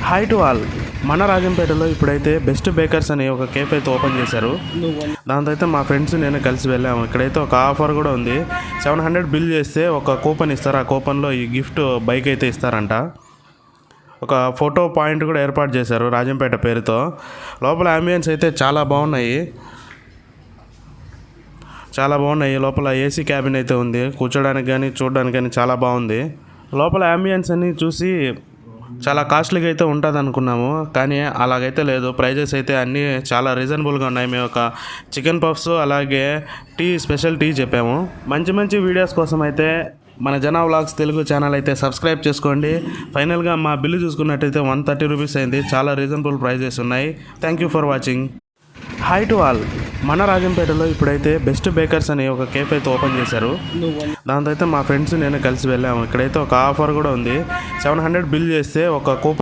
Hi to all. మన రాజంపేటలో ఇప్పుడైతే best baker's అని ఒక కేఫ్ అయితే ఓపెన్ చేశారు. దాంతో అయితే మా ఫ్రెండ్స్ నేను కలిసి వెళ్ళాము. ఇక్కడైతే ఒక ఆఫర్ కూడా ఉంది. 700 బిల్ చేస్తే ఒక కూపన్ ఇస్తారు. ఆ కూపన్లో ఈ గిఫ్ట్ బైక్ అయితే ఇస్తారంట. ఒక ఫోటో పాయింట్ కూడా ఏర్పాటు చేశారు రాజంపేట పేరుతో. లోపల అంబియన్స్ అయితే చాలా బాగున్నాయి. లోపల ఏసీ క్యాబిన్ అయితే ఉంది. కూర్చోడానికి కానీ చూడడానికి కానీ చాలా బాగుంది. లోపల అంబియన్స్ అన్ని చూసి చాలా కాస్ట్లీగా అయితే ఉంటుంది అనుకున్నాము, కానీ అలాగైతే లేదు. ప్రైజెస్ అయితే అన్నీ చాలా రీజనబుల్గా ఉన్నాయి. మేము ఒక చికెన్ పఫ్స్ అలాగే స్పెషల్ టీ చెప్పాము. మంచి వీడియోస్ కోసం అయితే మన జనా వ్లాగ్స్ తెలుగు ఛానల్ అయితే సబ్స్క్రైబ్ చేసుకోండి. ఫైనల్గా మా బిల్లు చూసుకున్నట్టయితే 130 రూపీస్ అయింది. చాలా రీజనబుల్ ప్రైజెస్ ఉన్నాయి. Thank you for watching. Hi to all. మన రాజంపేటలో ఇప్పుడైతే బెస్ట్ బేకర్స్ అని ఒక కేఫ్ అయితే ఓపెన్ చేశారు. దాంతో అయితే మా ఫ్రెండ్స్ నేను కలిసి వెళ్ళాము. ఇక్కడైతే ఒక ఆఫర్ కూడా ఉంది. 700 బిల్ చేస్తే ఒక కూపన్